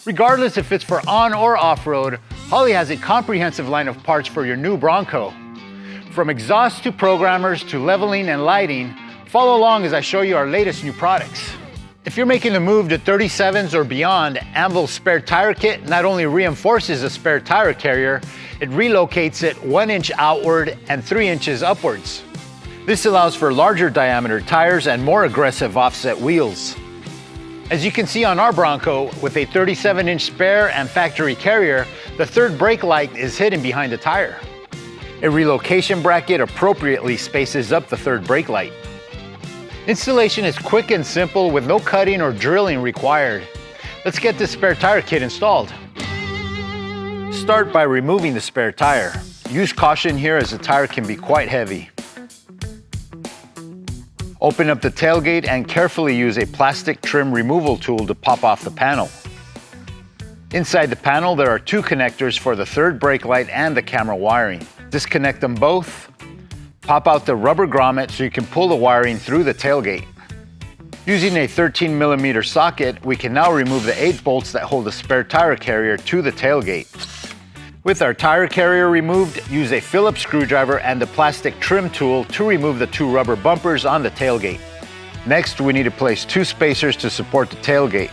Regardless if it's for on or off-road, Holley has a comprehensive line of parts for your new Bronco. From exhaust to programmers to leveling and lighting, follow along as I show you our latest new products. If you're making the move to 37s or beyond, Anvil Spare Tire Kit not only reinforces a spare tire carrier, it relocates it 1 inch outward and 3 inches upwards. This allows for larger diameter tires and more aggressive offset wheels. As you can see on our Bronco, with a 37-inch spare and factory carrier, the third brake light is hidden behind the tire. A relocation bracket appropriately spaces up the third brake light. Installation is quick and simple with no cutting or drilling required. Let's get this spare tire kit installed. Start by removing the spare tire. Use caution here as the tire can be quite heavy. Open up the tailgate and carefully use a plastic trim removal tool to pop off the panel. Inside the panel, there are 2 connectors for the third brake light and the camera wiring. Disconnect them both. Pop out the rubber grommet so you can pull the wiring through the tailgate. Using a 13mm socket, we can now remove the 8 bolts that hold the spare tire carrier to the tailgate. With our tire carrier removed, use a Phillips screwdriver and the plastic trim tool to remove the 2 rubber bumpers on the tailgate. Next, we need to place 2 spacers to support the tailgate.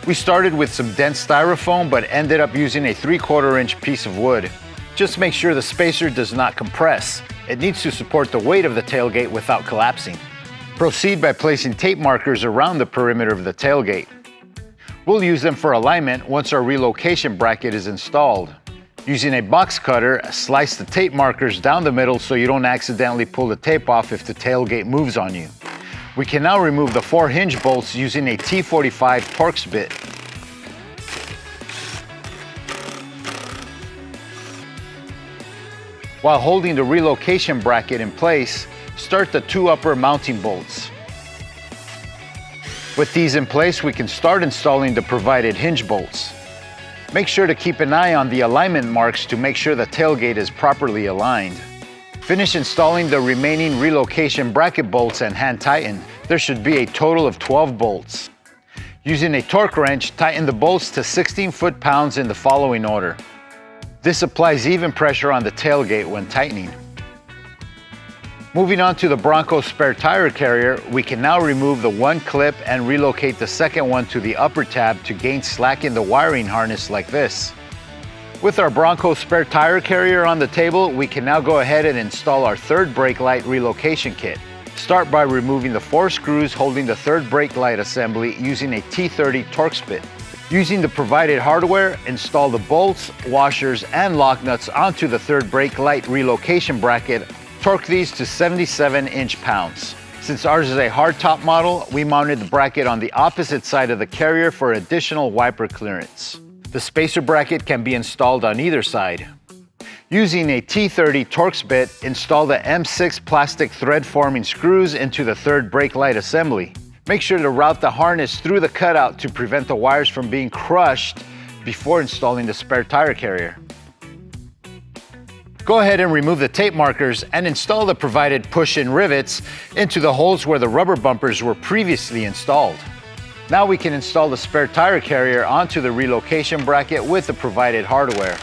We started with some dense styrofoam but ended up using a 3/4 inch piece of wood. Just make sure the spacer does not compress. It needs to support the weight of the tailgate without collapsing. Proceed by placing tape markers around the perimeter of the tailgate. We'll use them for alignment once our relocation bracket is installed. Using a box cutter, slice the tape markers down the middle so you don't accidentally pull the tape off if the tailgate moves on you. We can now remove the 4 hinge bolts using a T45 Torx bit. While holding the relocation bracket in place, start the 2 upper mounting bolts. With these in place, we can start installing the provided hinge bolts. Make sure to keep an eye on the alignment marks to make sure the tailgate is properly aligned. Finish installing the remaining relocation bracket bolts and hand tighten. There should be a total of 12 bolts. Using a torque wrench, tighten the bolts to 16 foot-pounds in the following order. This applies even pressure on the tailgate when tightening. Moving on to the Bronco spare tire carrier, we can now remove the 1 clip and relocate the second one to the upper tab to gain slack in the wiring harness like this. With our Bronco spare tire carrier on the table, we can now go ahead and install our third brake light relocation kit. Start by removing the 4 screws holding the third brake light assembly using a T30 Torx bit. Using the provided hardware, install the bolts, washers, and lock nuts onto the third brake light relocation bracket. Torque these to 77 inch-pounds. Since ours is a hardtop model, we mounted the bracket on the opposite side of the carrier for additional wiper clearance. The spacer bracket can be installed on either side. Using a T30 Torx bit, install the M6 plastic thread forming screws into the third brake light assembly. Make sure to route the harness through the cutout to prevent the wires from being crushed before installing the spare tire carrier. Go ahead and remove the tape markers and install the provided push-in rivets into the holes where the rubber bumpers were previously installed. Now we can install the spare tire carrier onto the relocation bracket with the provided hardware.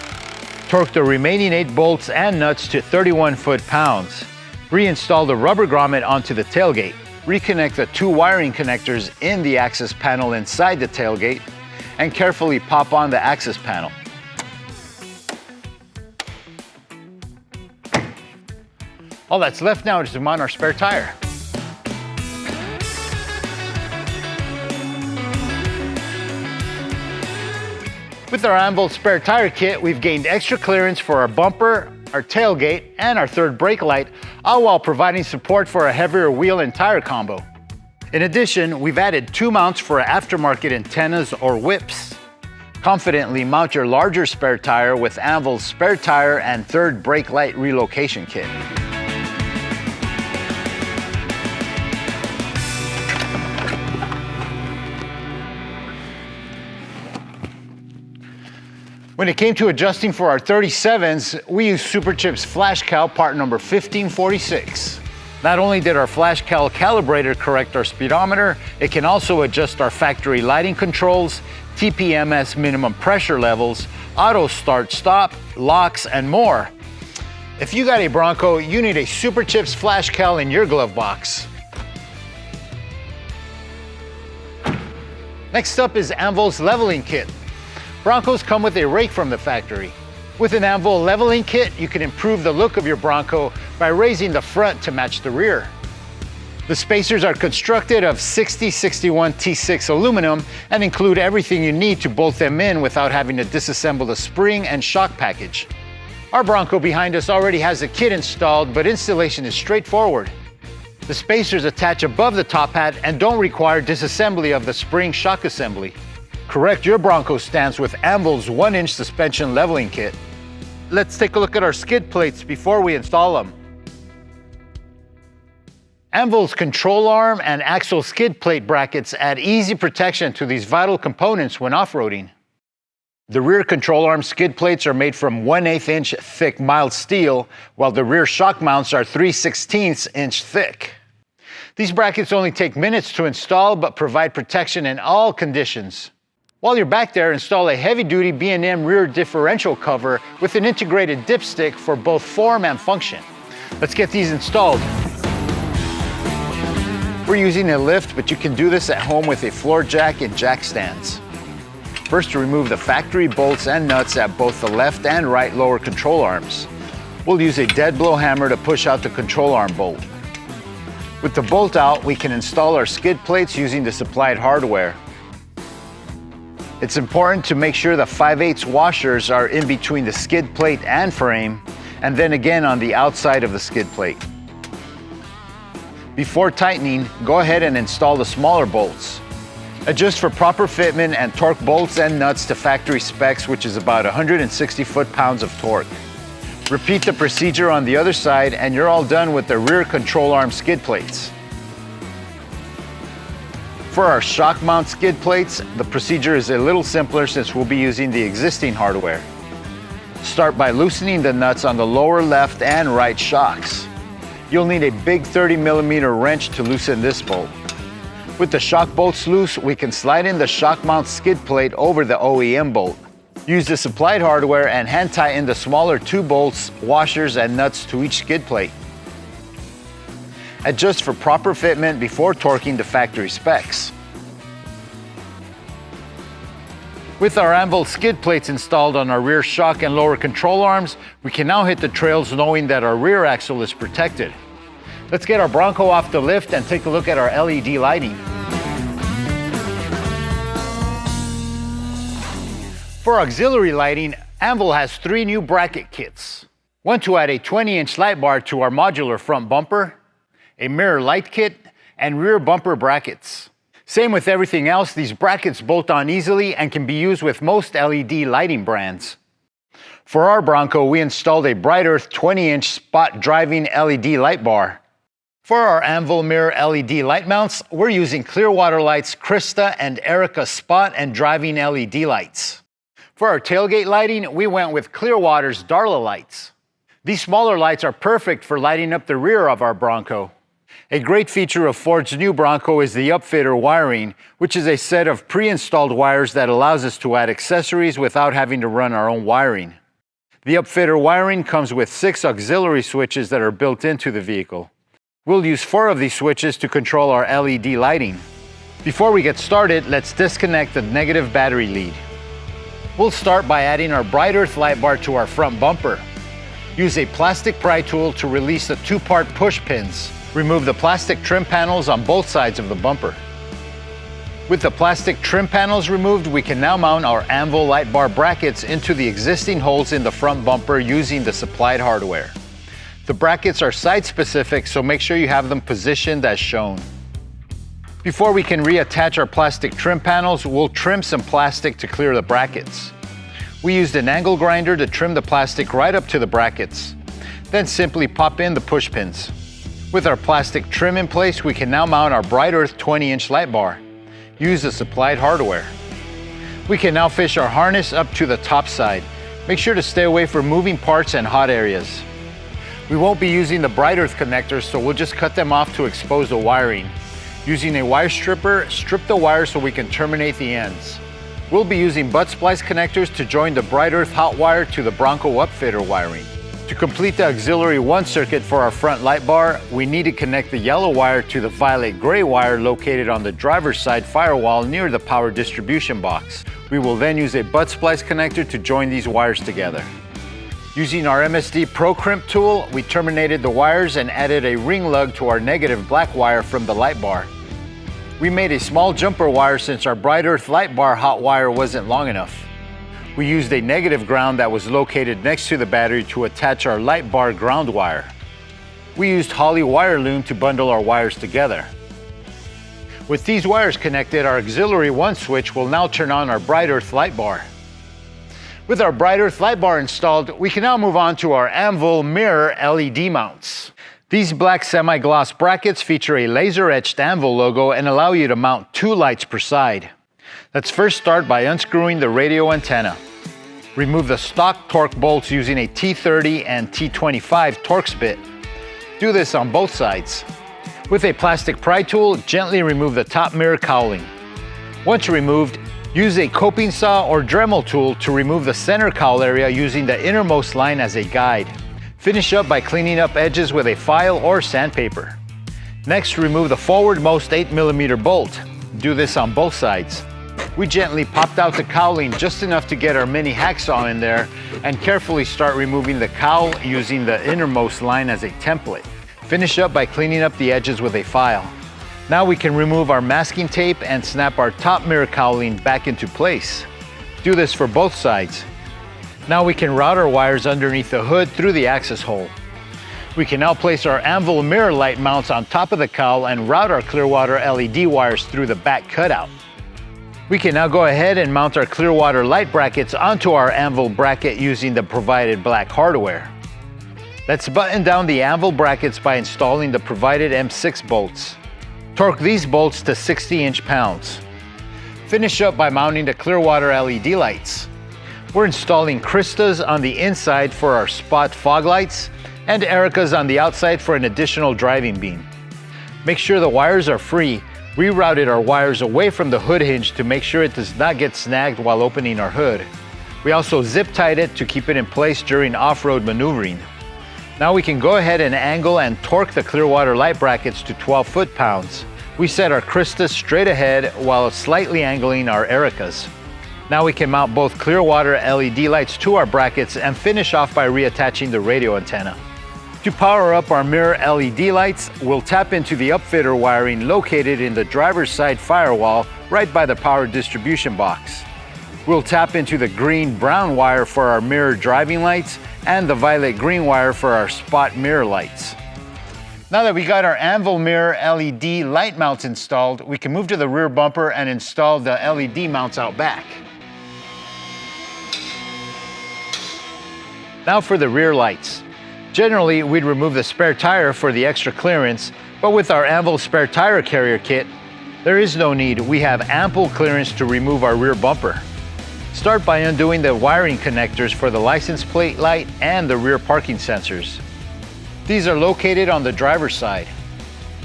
Torque the remaining 8 bolts and nuts to 31 foot-pounds. Reinstall the rubber grommet onto the tailgate. Reconnect the 2 wiring connectors in the access panel inside the tailgate and carefully pop on the access panel. All that's left now is to mount our spare tire. With our Anvil Spare Tire Kit, we've gained extra clearance for our bumper, our tailgate, and our third brake light, all while providing support for a heavier wheel and tire combo. In addition, we've added 2 mounts for aftermarket antennas or whips. Confidently mount your larger spare tire with Anvil's spare tire and third brake light relocation kit. When it came to adjusting for our 37s, we used Superchips Flashcal part number 1546. Not only did our Flashcal calibrator correct our speedometer, it can also adjust our factory lighting controls, TPMS minimum pressure levels, auto start stop, locks, and more. If you got a Bronco, you need a Superchips Flashcal in your glove box. Next up is Anvil's Leveling Kit. Broncos come with a rake from the factory. With an Anvil Leveling Kit, you can improve the look of your Bronco by raising the front to match the rear. The spacers are constructed of 6061 T6 aluminum and include everything you need to bolt them in without having to disassemble the spring and shock package. Our Bronco behind us already has the kit installed, but installation is straightforward. The spacers attach above the top hat and don't require disassembly of the spring shock assembly. Correct your Bronco stance with Anvil's 1-inch suspension leveling kit. Let's take a look at our skid plates before we install them. Anvil's control arm and axle skid plate brackets add easy protection to these vital components when off-roading. The rear control arm skid plates are made from 1/8 inch thick mild steel, while the rear shock mounts are 3/16 inch thick. These brackets only take minutes to install but provide protection in all conditions. While you're back there, install a heavy-duty B&M rear differential cover with an integrated dipstick for both form and function. Let's get these installed. We're using a lift, but you can do this at home with a floor jack and jack stands. First, to remove the factory bolts and nuts at both the left and right lower control arms. We'll use a dead blow hammer to push out the control arm bolt. With the bolt out, we can install our skid plates using the supplied hardware. It's important to make sure the 5/8 washers are in between the skid plate and frame, and then again on the outside of the skid plate. Before tightening, go ahead and install the smaller bolts. Adjust for proper fitment and torque bolts and nuts to factory specs, which is about 160 foot-pounds of torque. Repeat the procedure on the other side and you're all done with the rear control arm skid plates. For our shock mount skid plates, the procedure is a little simpler since we'll be using the existing hardware. Start by loosening the nuts on the lower left and right shocks. You'll need a big 30mm wrench to loosen this bolt. With the shock bolts loose, we can slide in the shock mount skid plate over the OEM bolt. Use the supplied hardware and hand tighten the smaller 2 bolts, washers, and nuts to each skid plate. Adjust for proper fitment before torquing the factory specs. With our Anvil skid plates installed on our rear shock and lower control arms, we can now hit the trails knowing that our rear axle is protected. Let's get our Bronco off the lift and take a look at our LED lighting. For auxiliary lighting, Anvil has 3 new bracket kits. One to add a 20-inch light bar to our modular front bumper, a mirror light kit, and rear bumper brackets. Same with everything else, these brackets bolt on easily and can be used with most LED lighting brands. For our Bronco, we installed a Bright Earth 20-inch spot driving LED light bar. For our Anvil mirror LED light mounts, we're using Clearwater Light's Krista and Erica spot and driving LED lights. For our tailgate lighting, we went with Clearwater's Darla lights. These smaller lights are perfect for lighting up the rear of our Bronco. A great feature of Ford's new Bronco is the upfitter wiring, which is a set of pre-installed wires that allows us to add accessories without having to run our own wiring. The upfitter wiring comes with 6 auxiliary switches that are built into the vehicle. We'll use 4 of these switches to control our LED lighting. Before we get started, let's disconnect the negative battery lead. We'll start by adding our Bright Earth light bar to our front bumper. Use a plastic pry tool to release the 2-part push pins. Remove the plastic trim panels on both sides of the bumper. With the plastic trim panels removed, we can now mount our Anvil light bar brackets into the existing holes in the front bumper using the supplied hardware. The brackets are site-specific, so make sure you have them positioned as shown. Before we can reattach our plastic trim panels, we'll trim some plastic to clear the brackets. We used an angle grinder to trim the plastic right up to the brackets. Then simply pop in the push pins. With our plastic trim in place, we can now mount our Bright Earth 20-inch light bar. Use the supplied hardware. We can now fish our harness up to the top side. Make sure to stay away from moving parts and hot areas. We won't be using the bright earth connectors, so we'll just cut them off to expose the wiring. Using a wire stripper, strip the wire so we can terminate the ends. We'll be using butt splice connectors to join the bright earth hot wire to the Bronco upfitter wiring. To complete the auxiliary 1 circuit for our front light bar, we need to connect the yellow wire to the violet gray wire located on the driver's side firewall near the power distribution box. We will then use a butt splice connector to join these wires together. Using our MSD Pro Crimp tool, we terminated the wires and added a ring lug to our negative black wire from the light bar. We made a small jumper wire since our bright earth light bar hot wire wasn't long enough. We used a negative ground that was located next to the battery to attach our light bar ground wire. We used Holley wire loom to bundle our wires together. With these wires connected, our auxiliary 1 switch will now turn on our bright earth light bar. With our bright earth light bar installed, we can now move on to our Anvil mirror LED mounts. These black semi-gloss brackets feature a laser-etched Anvil logo and allow you to mount 2 lights per side. Let's first start by unscrewing the radio antenna. Remove the stock torque bolts using a T30 and T25 Torx bit. Do this on both sides. With a plastic pry tool, gently remove the top mirror cowling. Once removed, use a coping saw or Dremel tool to remove the center cowl area using the innermost line as a guide. Finish up by cleaning up edges with a file or sandpaper. Next, remove the forwardmost 8mm bolt. Do this on both sides. We gently popped out the cowling just enough to get our mini hacksaw in there and carefully start removing the cowl using the innermost line as a template. Finish up by cleaning up the edges with a file. Now we can remove our masking tape and snap our top mirror cowling back into place. Do this for both sides. Now we can route our wires underneath the hood through the access hole. We can now place our Anvil mirror light mounts on top of the cowl and route our Clearwater LED wires through the back cutout. We can now go ahead and mount our Clearwater light brackets onto our Anvil bracket using the provided black hardware. Let's button down the Anvil brackets by installing the provided M6 bolts. Torque these bolts to 60 pounds. Finish up by mounting the Clearwater LED lights. We're installing Krista's on the inside for our spot fog lights and Erica's on the outside for an additional driving beam. Make sure the wires are free. We routed our wires away from the hood hinge to make sure it does not get snagged while opening our hood. We also zip tied it to keep it in place during off-road maneuvering. Now we can go ahead and angle and torque the Clearwater light brackets to 12 foot-pounds. We set our Krista's straight ahead while slightly angling our Ericas. Now we can mount both Clearwater LED lights to our brackets and finish off by reattaching the radio antenna. To power up our mirror LED lights, we'll tap into the upfitter wiring located in the driver's side firewall right by the power distribution box. We'll tap into the green-brown wire for our mirror driving lights and the violet-green wire for our spot mirror lights. Now that we got our Anvil mirror LED light mounts installed, we can move to the rear bumper and install the LED mounts out back. Now for the rear lights. Generally, we'd remove the spare tire for the extra clearance, but with our Anvil Spare Tire Carrier Kit, there is no need. We have ample clearance to remove our rear bumper. Start by undoing the wiring connectors for the license plate light and the rear parking sensors. These are located on the driver's side.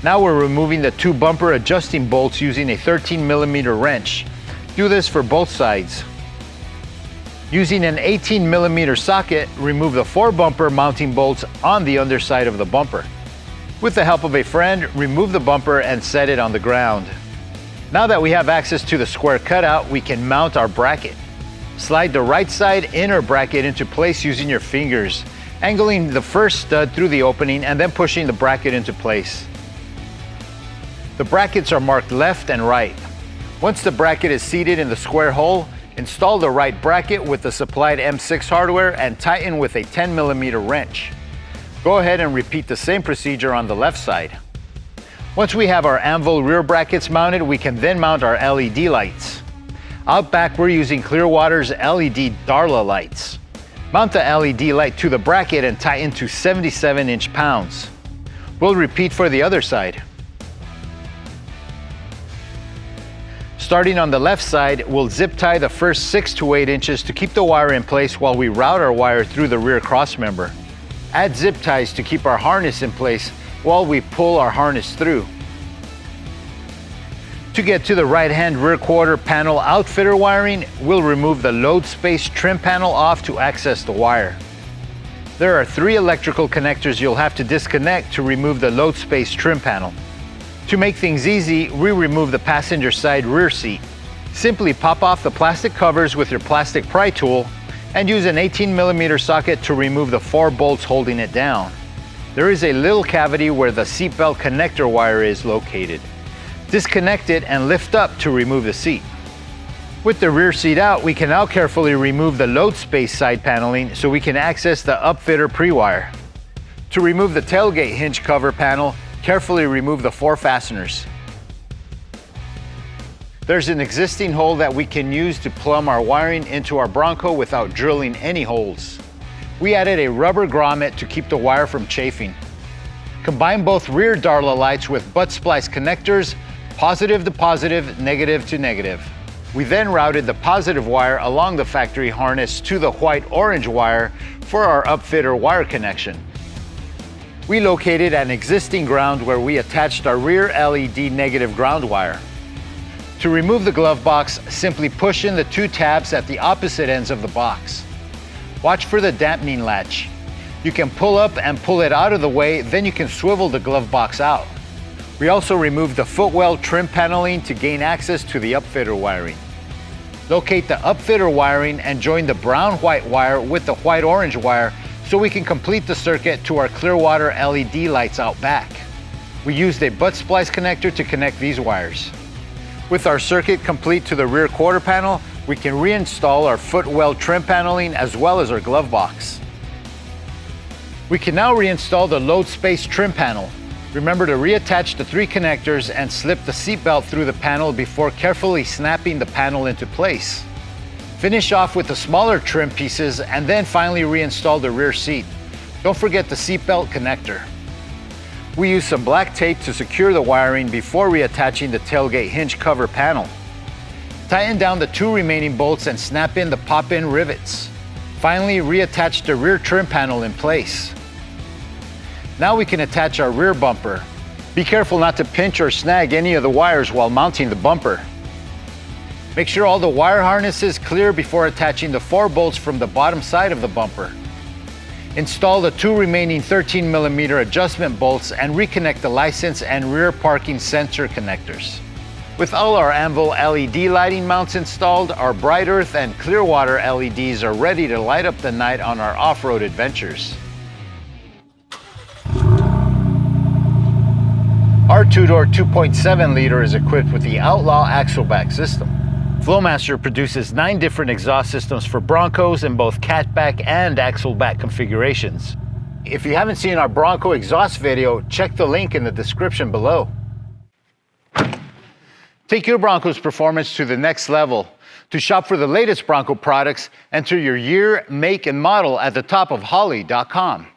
Now we're removing the 2 bumper adjusting bolts using a 13mm wrench. Do this for both sides. Using an 18mm socket, remove the 4 bumper mounting bolts on the underside of the bumper. With the help of a friend, remove the bumper and set it on the ground. Now that we have access to the square cutout, we can mount our bracket. Slide the right side inner bracket into place using your fingers, angling the first stud through the opening and then pushing the bracket into place. The brackets are marked left and right. Once the bracket is seated in the square hole, install the right bracket with the supplied M6 hardware and tighten with a 10mm wrench. Go ahead and repeat the same procedure on the left side. Once we have our Anvil rear brackets mounted, we can then mount our LED lights. Out back, we're using Clearwater's LED Darla lights. Mount the LED light to the bracket and tighten to 77 pounds. We'll repeat for the other side. Starting on the left side, we'll zip tie the first 6 to 8 inches to keep the wire in place while we route our wire through the rear crossmember. Add zip ties to keep our harness in place while we pull our harness through. To get to the right-hand rear quarter panel outfitter wiring, we'll remove the load space trim panel off to access the wire. There are 3 electrical connectors you'll have to disconnect to remove the load space trim panel. To make things easy, we remove the passenger side rear seat. Simply pop off the plastic covers with your plastic pry tool and use an 18mm socket to remove the 4 bolts holding it down. There is a little cavity where the seatbelt connector wire is located. Disconnect it and lift up to remove the seat. With the rear seat out, we can now carefully remove the load space side paneling so we can access the upfitter pre-wire. To remove the tailgate hinge cover panel, carefully remove the 4 fasteners. There's an existing hole that we can use to plumb our wiring into our Bronco without drilling any holes. We added a rubber grommet to keep the wire from chafing. Combine both rear Darla lights with butt splice connectors, positive to positive, negative to negative. We then routed the positive wire along the factory harness to the white-orange wire for our upfitter wire connection. We located an existing ground where we attached our rear LED negative ground wire. To remove the glove box, simply push in the 2 tabs at the opposite ends of the box. Watch for the dampening latch. You can pull up and pull it out of the way, then you can swivel the glove box out. We also removed the footwell trim paneling to gain access to the upfitter wiring. Locate the upfitter wiring and join the brown-white wire with the white-orange wire so we can complete the circuit to our Clearwater LED lights out back. We used a butt splice connector to connect these wires. With our circuit complete to the rear quarter panel, we can reinstall our footwell trim paneling as well as our glove box. We can now reinstall the load space trim panel. Remember to reattach the 3 connectors and slip the seatbelt through the panel before carefully snapping the panel into place. Finish off with the smaller trim pieces and then finally reinstall the rear seat. Don't forget the seatbelt connector. We use some black tape to secure the wiring before reattaching the tailgate hinge cover panel. Tighten down the 2 remaining bolts and snap in the pop-in rivets. Finally, reattach the rear trim panel in place. Now we can attach our rear bumper. Be careful not to pinch or snag any of the wires while mounting the bumper. Make sure all the wire harness is clear before attaching the 4 bolts from the bottom side of the bumper. Install the 2 remaining 13mm adjustment bolts and reconnect the license and rear parking sensor connectors. With all our Anvil LED lighting mounts installed, our Bright Earth and Clearwater LEDs are ready to light up the night on our off-road adventures. Our 2-door 2.7-liter is equipped with the Outlaw axle back system. Flowmaster produces 9 different exhaust systems for Broncos in both catback and axle back configurations. If you haven't seen our Bronco exhaust video, check the link in the description below. Take your Bronco's performance to the next level. To shop for the latest Bronco products, enter your year, make, and model at the top of Holley.com.